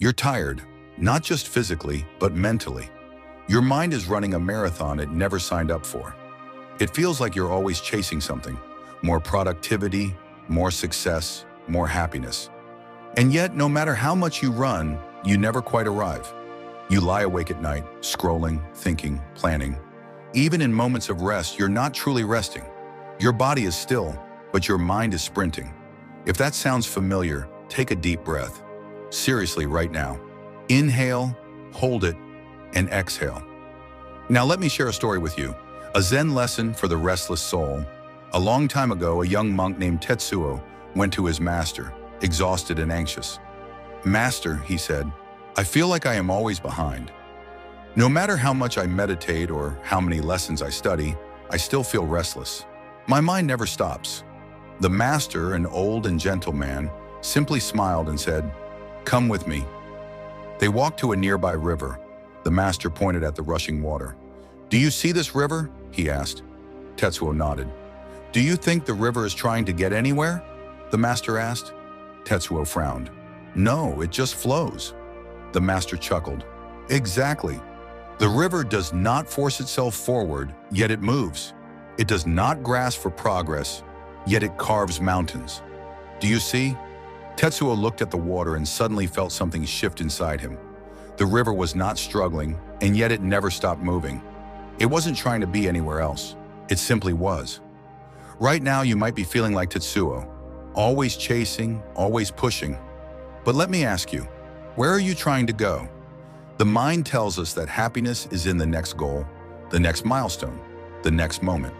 You're tired, not just physically, but mentally. Your mind is running a marathon it never signed up for. It feels like you're always chasing something, more productivity, more success, more happiness. And yet, no matter how much you run, you never quite arrive. You lie awake at night, scrolling, thinking, planning. Even in moments of rest, you're not truly resting. Your body is still, but your mind is sprinting. If that sounds familiar, take a deep breath. Seriously, right now. Inhale, hold it, and exhale. Now let me share a story with you. A Zen lesson for the restless soul. A long time ago, a young monk named Tetsuo went to his master, exhausted and anxious. "Master," he said, "I feel like I am always behind. No matter how much I meditate or how many lessons I study, I still feel restless. My mind never stops." The master, an old and gentle man, simply smiled and said, "Come with me." They walked to a nearby river. The master pointed at the rushing water. "Do you see this river?" he asked. Tetsuo nodded. "Do you think the river is trying to get anywhere?" the master asked. Tetsuo frowned. "No, it just flows." The master chuckled. "Exactly. The river does not force itself forward, yet it moves. It does not grasp for progress, yet it carves mountains. Do you see?" Tetsuo looked at the water and suddenly felt something shift inside him. The river was not struggling, and yet it never stopped moving. It wasn't trying to be anywhere else. It simply was. Right now, you might be feeling like Tetsuo, always chasing, always pushing. But let me ask you, where are you trying to go? The mind tells us that happiness is in the next goal, the next milestone, the next moment.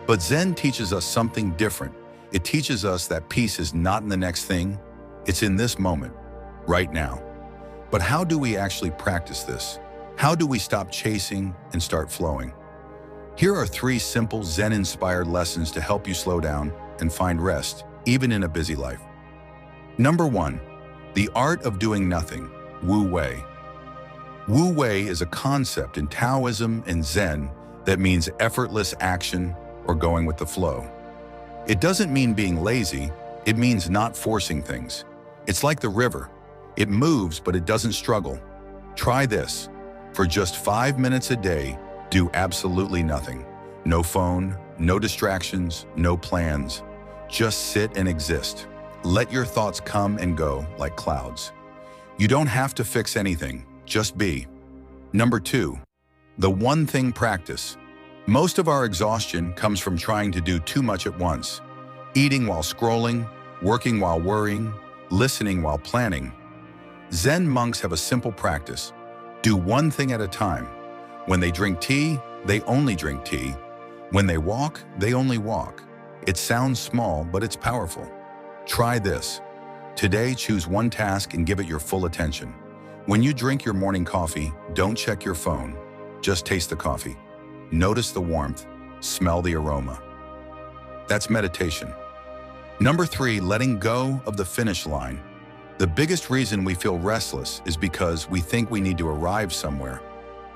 But Zen teaches us something different. It teaches us that peace is not in the next thing, it's in this moment, right now. But how do we actually practice this? How do we stop chasing and start flowing? Here are 3 simple Zen-inspired lessons to help you slow down and find rest, even in a busy life. Number 1, the art of doing nothing, Wu Wei. Wu Wei is a concept in Taoism and Zen that means effortless action or going with the flow. It doesn't mean being lazy, it means not forcing things. It's like the river. It moves, but it doesn't struggle. Try this. For just 5 minutes a day, do absolutely nothing. No phone, no distractions, no plans. Just sit and exist. Let your thoughts come and go like clouds. You don't have to fix anything, just be. Number 2, the one thing practice. Most of our exhaustion comes from trying to do too much at once. Eating while scrolling, working while worrying, listening while planning. Zen monks have a simple practice. Do one thing at a time. When they drink tea, they only drink tea. When they walk, they only walk. It sounds small, but it's powerful. Try this. Today, choose one task and give it your full attention. When you drink your morning coffee, don't check your phone. Just taste the coffee. Notice the warmth. Smell the aroma. That's meditation. Number 3, letting go of the finish line. The biggest reason we feel restless is because we think we need to arrive somewhere.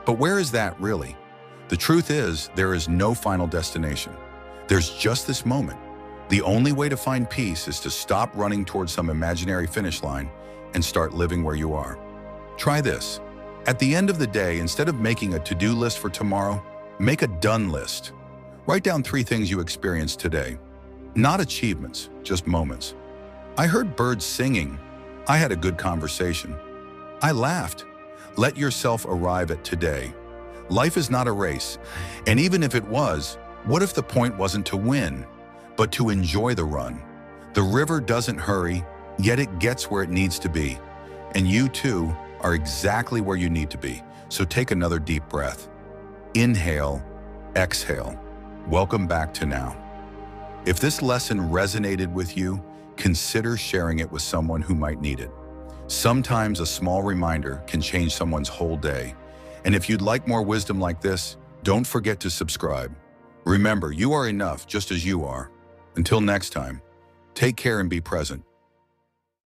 But where is that really? The truth is, there is no final destination. There's just this moment. The only way to find peace is to stop running towards some imaginary finish line and start living where you are. Try this. At the end of the day, instead of making a to-do list for tomorrow, make a done list. Write down 3 things you experienced today. Not achievements, just moments. I heard birds singing. I had a good conversation. I laughed. Let yourself arrive at today. Life is not a race. And even if it was, what if the point wasn't to win, but to enjoy the run? The river doesn't hurry, yet it gets where it needs to be. And you too are exactly where you need to be. So take another deep breath. Inhale, exhale. Welcome back to now. If this lesson resonated with you, consider sharing it with someone who might need it. Sometimes a small reminder can change someone's whole day. And if you'd like more wisdom like this, don't forget to subscribe. Remember, you are enough just as you are. Until next time, take care and be present.